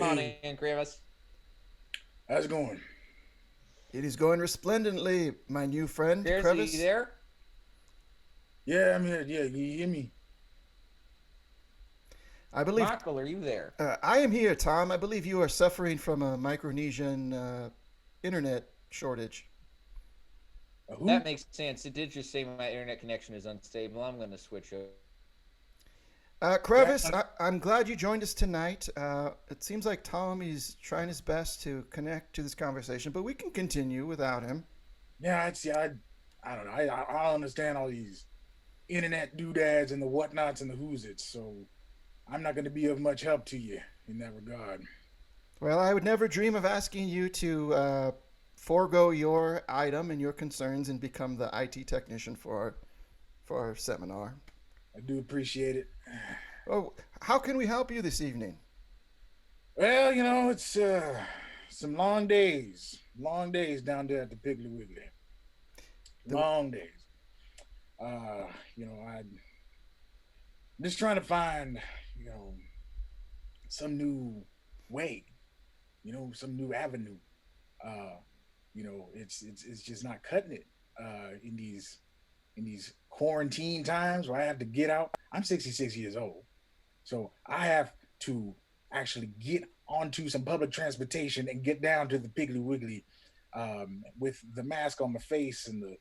on Hey, in, Creviss. how's it going? It is going resplendently, my new friend, Creviss, are you Creviss. there? Yeah, I'm here. Yeah, you hear me? I believe Michael, are you there? I am here, Tom. I believe you are suffering from a Micronesian internet shortage. That Who? makes sense. It did just say my internet connection is unstable. I'm going to switch over. Yeah, Creviss, I'm glad you joined us tonight. It seems like Tom is trying his best to connect to this conversation, but we can continue without him. yeah. I don't know. I don't understand all these internet doodads and the whatnots and the who's its. So I'm not going to be of much help to you in that regard. Well, I would never dream of asking you to forego your item and your concerns and become the IT technician for our seminar. I do appreciate it. Oh, how can we help you this evening? Well, it's some long days down there at the Piggly Wiggly. The, Long days. I'm just trying to find, you know, some new way, some new avenue. Uh, it's just not cutting it in these quarantine times where I have to get out. I'm 66 years old, so I have to actually get onto some public transportation and get down to the Piggly Wiggly with the mask on my face and the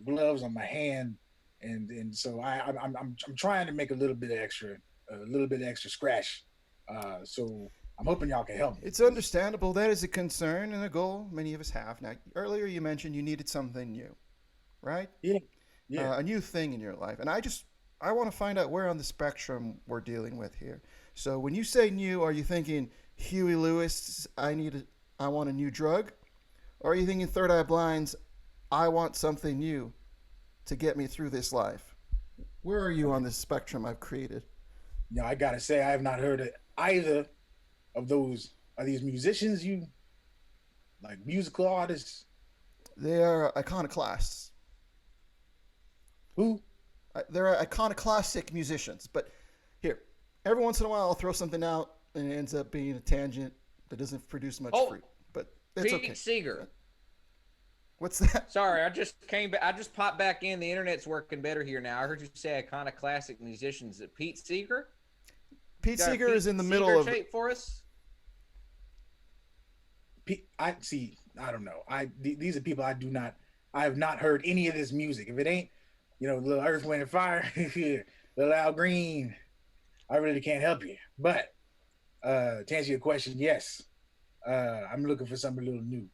gloves on my hand, and so I'm trying to make a little bit of extra scratch. So I'm hoping y'all can help me. it's understandable. That is a concern and a goal many of us have. Now, earlier you mentioned you needed something new, right? Yeah, yeah. A new thing in your life, and I want to find out where on the spectrum we're dealing with here. So when you say new, are you thinking Huey Lewis? I want a new drug, or are you thinking Third Eye Blind's? I want something new to get me through this life. Where are you on Okay. this spectrum I've created? I gotta say I have not heard of either of those. Are these musicians you like musical artists? They are iconoclasts. Who? They're iconoclastic musicians. But here, every once in a while, I'll throw something out, and it ends up being a tangent that doesn't produce much Oh, fruit. But it's Pete okay. Seeger. What's that? Sorry, I just came back. I just popped back in. The internet's working better here now. I heard you say iconoclastic musicians. Is it Pete Seeger? Pete Got a Seeger is Pete in the middle Seeger of. tape for us? I see. I don't know. These are people I do not. I have not heard any of this music. If it ain't, little Earth, Wind, and Fire, little Al Green, I really can't help you. But to answer your question, yes, I'm looking for something a little new.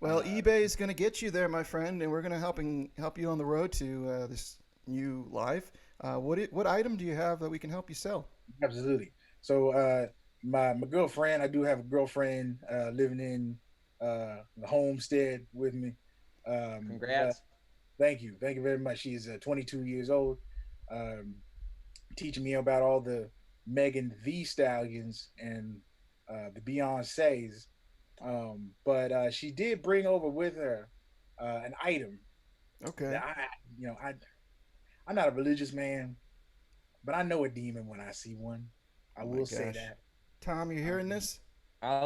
Well, Uh, eBay is going to get you there, my friend, and we're going to help you on the road to this new life. What item do you have that we can help you sell? Absolutely. So my girlfriend, I do have a girlfriend living in the homestead with me. But Congrats. thank you very much. She's 22 years old, um, teaching me about all the Megan the Stallions and the Beyonces. But she did bring over with her an item Okay. that I'm not a religious man, but I know a demon when I see one. I Oh my will say gosh, that. Tom, you hearing Um, this? I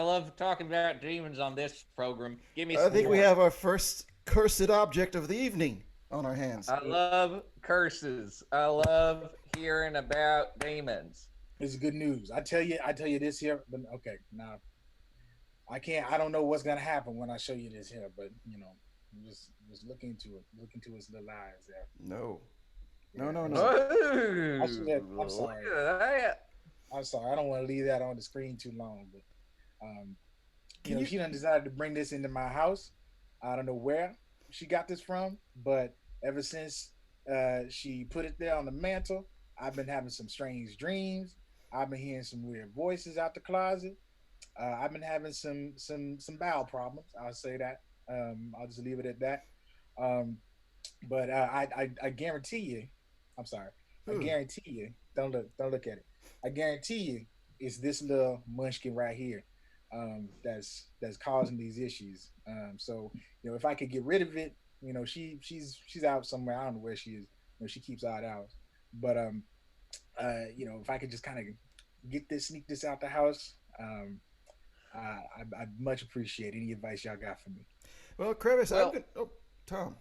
love talking about demons on this program. Give me I some think we more. have our first cursed object of the evening on our hands. I love curses. I love hearing about demons. it's good news. I tell you this here, but okay, now I can't. I don't know what's gonna happen when I show you this here, but just look into it. Look into its little eyes there. No, no, Yeah, no, I'm sorry. no. I should have. I'm Oh, look sorry. at that. I'm sorry. I don't want to leave that on the screen too long, but um, Can you? she done decided to bring this into my house. I don't know where she got this from, but ever since she put it there on the mantle, I've been having some strange dreams. I've been hearing some weird voices out the closet. I've been having some bowel problems. I'll say that. I'll just leave it at that. Um, but I guarantee you, I'm sorry. I Ooh, guarantee you. Don't look at it. I guarantee you, it's this little munchkin right here that's causing these issues. So if I could get rid of it, she's out somewhere. I don't know where she is. She keeps odd hours, but if I could just kind of sneak this out the house, Um, I'd much appreciate any advice y'all got for me. Well, Creviss, I'm Well, gonna. Oh, Tom.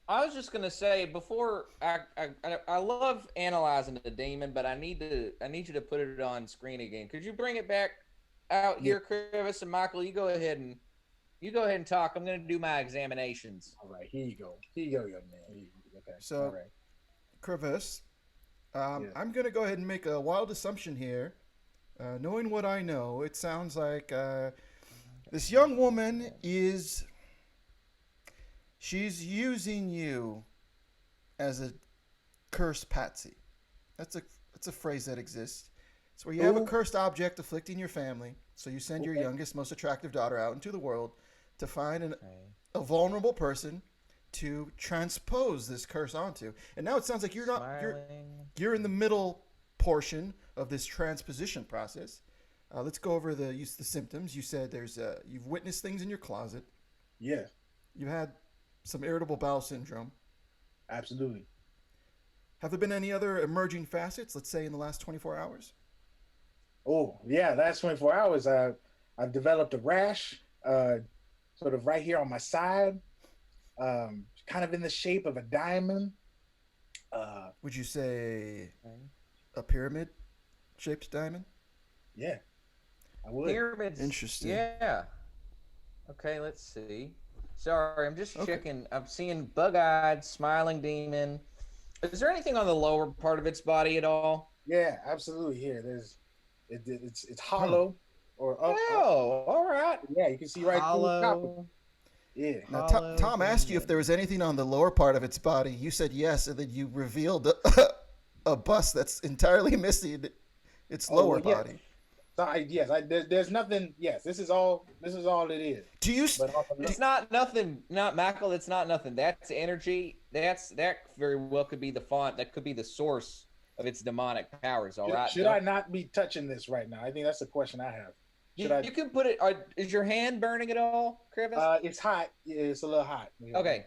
I was just gonna say before I love analyzing the demon, but I need you to put it on screen again. Could you bring it back out Yeah. here, Creviss and Michael? You go ahead and talk. I'm gonna do my examinations. All right. Here you go. Here you go, young man. Here you go. Okay. All So, right. Creviss, Yeah. I'm gonna go ahead and make a wild assumption here. Knowing what I know, it sounds like this young woman is she's using you as a cursed patsy. That's a phrase that exists. It's where you have a Ooh. cursed object afflicting your family, so you send your Okay. youngest, most attractive daughter out into the world to find Okay. a vulnerable person to transpose this curse onto. And now it sounds like Smiling. you're in the middle portion of this transposition process. Let's go over the symptoms. You said you've witnessed things in your closet. Yeah. You had some irritable bowel syndrome. Absolutely. Have there been any other emerging facets? Let's say in the last 24 hours. Oh, yeah. Last 24 hours, I've developed a rash, sort of right here on my side, kind of in the shape of a diamond. Would you say Okay. a pyramid shaped diamond? Yeah, I would. Pyramids. Interesting. Yeah. Okay, let's see. Sorry, I'm just Okay. checking. I'm seeing bug-eyed, smiling demon. Is there anything on the lower part of its body at all? Yeah, absolutely. Here, it's Huh. hollow or up. Oh, all right. Yeah, you can see right through the top of it. Hollow, Yeah. Now, hollow Tom asked you if demon. there was anything on the lower part of its body. You said yes, and then you revealed a bust that's entirely missing its Oh lower well, yeah. body. So there's nothing. Yes, this is all it is. Do you? But on the, It's not nothing, not Michael. It's not nothing. That's energy. That very well could be the font. That could be the source of its demonic powers. All right. should I not be touching this right now? I think that's the question I have. Should I? You can put it. Is your hand burning at all, Creviss? It's hot. Yeah, it's a little hot. Yeah. Okay.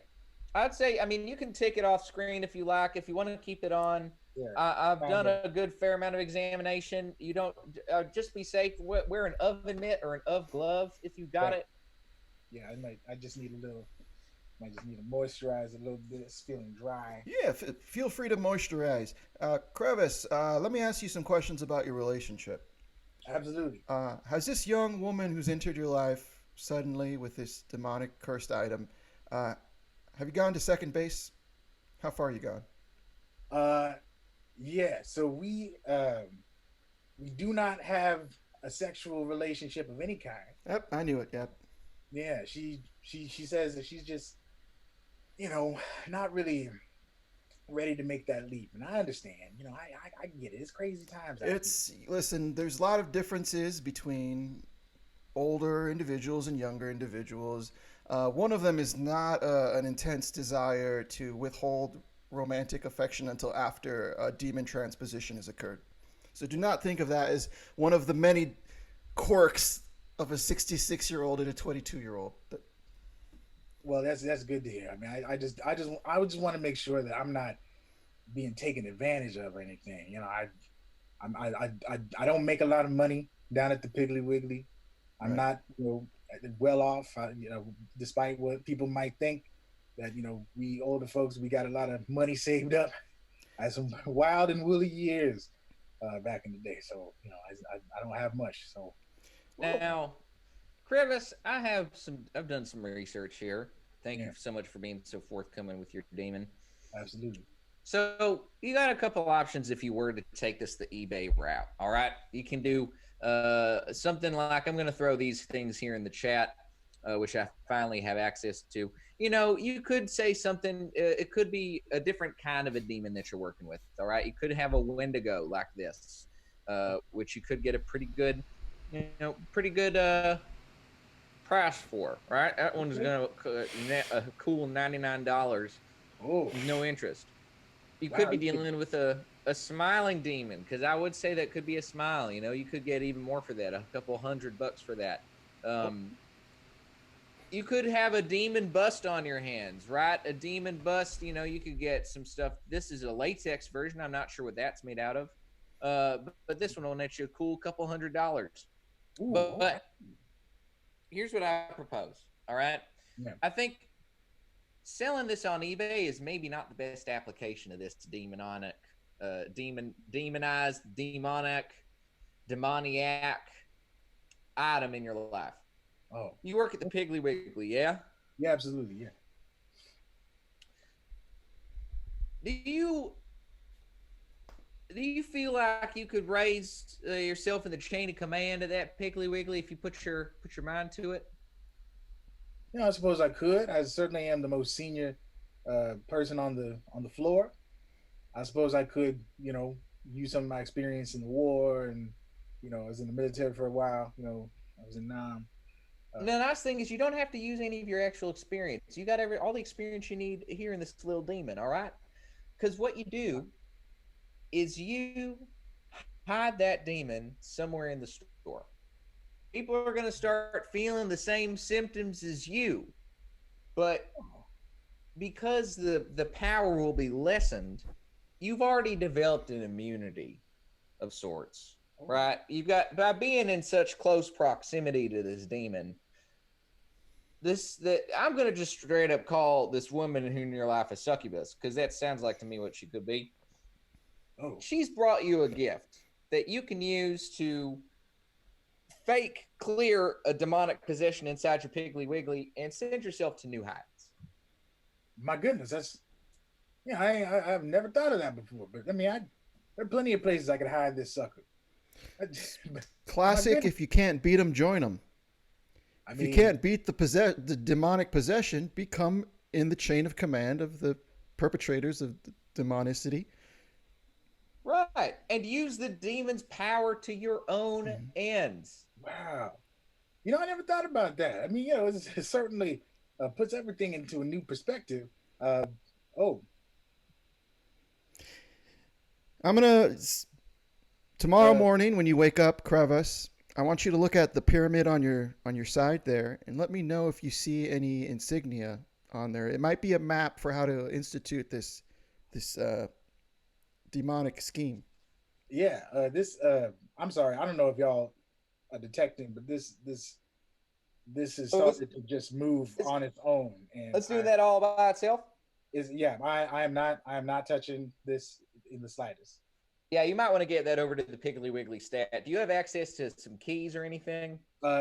I'd say. I mean, you can take it off screen if you like. If you want to keep it on. Yeah. I've done Kinda. a good fair amount of examination. You don't just be safe. Wear an oven mitt or an of glove if you got Right. it. Yeah, I just need a little. I just need to moisturize a little bit. It's feeling dry. Yeah, feel free to moisturize. Creviss, let me ask you some questions about your relationship. Absolutely. Has this young woman who's entered your life suddenly with this demonic cursed item, have you gone to second base? How far are you gone? Uh, yeah. So we do not have a sexual relationship of any kind. Yep, I knew it. Yep. Yeah. She says that she's just not really ready to make that leap, and I understand. I get it. It's crazy times out here. Listen, there's a lot of differences between older individuals and younger individuals. One of them is not an intense desire to withhold romantic affection until after a demon transposition has occurred. So do not think of that as one of the many quirks of a 66-year-old and a 22-year-old. Well, that's good to hear. I mean, I would just want to make sure that I'm not being taken advantage of or anything. I don't make a lot of money down at the Piggly Wiggly. I'm Right. not well off. Despite what people might think, that we older folks, we got a lot of money saved up. I had some wild and woolly years back in the day, so I don't have much. So Now, Creviss, I've done some research here. Thank Yeah. you so much for being so forthcoming with your demon. absolutely. So you got a couple options if you were to take this the eBay route. All right, you can do something like I'm going to throw these things here in the chat, which I finally have access to. You could say something. It could be a different kind of a demon that you're working with. All right, you could have a Wendigo like this, which you could get a pretty good, price for. Right, that one's going to a cool $99. Oh, No interest. You wow, could be dealing with a smiling demon, because I would say that could be a smile. You could get even more for that, a couple $100 for that. You could have a demon bust on your hands, right? A demon bust, you could get some stuff. This is a latex version. I'm not sure what that's made out of. But this one will net you a cool couple $100. Ooh, okay. But here's what I propose. All right. Yeah. I think selling this on eBay is maybe not the best application of this demonized, demoniac item in your life. Oh, You work at the Piggly Wiggly, yeah? yeah, absolutely. Yeah. Do you feel like you could raise yourself in the chain of command of that Piggly Wiggly if you put your mind to it? I suppose I could. I certainly am the most senior person on the floor. I suppose I could, use some of my experience in the war, and I was in the military for a while. I was in Nam. And the nice thing is you don't have to use any of your actual experience. You got all the experience you need here in this little demon, all right? Because what you do is you hide that demon somewhere in the store. People are going to start feeling the same symptoms as you, but because the power will be lessened, you've already developed an immunity of sorts, right? You've got, by being in such close proximity to this demon, I'm gonna just straight up call this woman in your life a succubus, because that sounds like to me what she could be. Oh, She's brought you a gift that you can use to fake clear a demonic possession inside your Piggly Wiggly and send yourself to new heights. my goodness, that's yeah. I've never thought of that before, but I mean, there are plenty of places I could hide this sucker. Classic. If you can't beat them, join them. I If mean, you can't beat the demonic possession, become in the chain of command of the perpetrators of the demonicity. Right. And use the demon's power to your own ends. wow. I never thought about that. I mean, it certainly puts everything into a new perspective. Uh, oh, I'm gonna tomorrow uh, morning when you wake up, Creviss. I want you to look at the pyramid on your side there and let me know if you see any insignia on there. It might be a map for how to institute this demonic scheme. yeah. I'm sorry. I don't know if y'all are detecting, but this has So started to just move on its own, and let's do that all by itself. I am not touching this in the slightest. Yeah, you might want to get that over to the Piggly Wiggly stat. Do you have access to some keys or anything?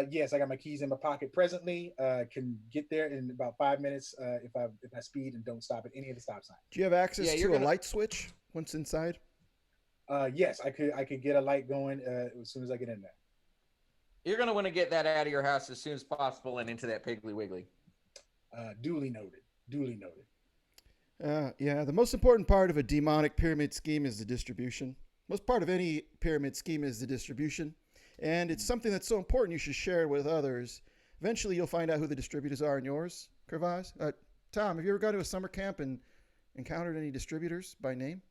Yes, I got my keys in my pocket presently. Can get there in about 5 minutes if I speed and don't stop at any of the stop signs. Do you have access Yeah, to a light switch once inside? Yes, I could get a light going as soon as I get in there. You're going to want to get that out of your house as soon as possible and into that Piggly Wiggly. Duly noted. Duly noted. Yeah, the most important part of a demonic pyramid scheme is the distribution. Most part of any pyramid scheme is the distribution. And it's something that's so important you should share it with others. Eventually, you'll find out who the distributors are in yours, Creviss. Tom, have you ever gone to a summer camp and encountered any distributors by name?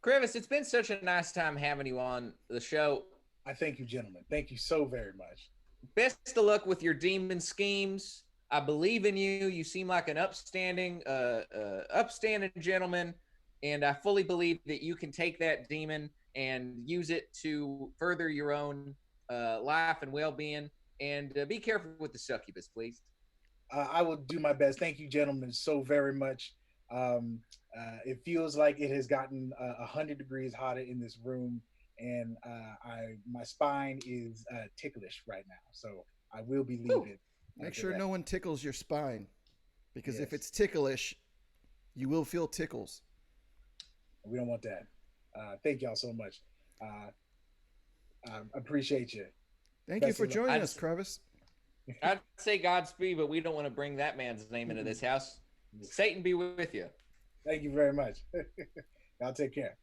Creviss, it's been such a nice time having you on the show. I thank you, gentlemen. Thank you so very much. Best of luck with your demon schemes. I believe in you. You seem like an upstanding gentleman, and I fully believe that you can take that demon and use it to further your own life and well-being. And be careful with the succubus, please. I will do my best. Thank you, gentlemen, so very much. It feels like it has gotten 100 degrees hotter in this room, and my spine is ticklish right now. So I will be leaving. Make sure no one tickles your spine, because if Yes. it's ticklish, you will feel tickles. We don't want that. Thank y'all so much. I appreciate you. Thank you Best for of luck. joining us, Creviss. I'd say Godspeed, but we don't want to bring that man's name into this house. Satan be with you. Thank you very much. Y'all take care.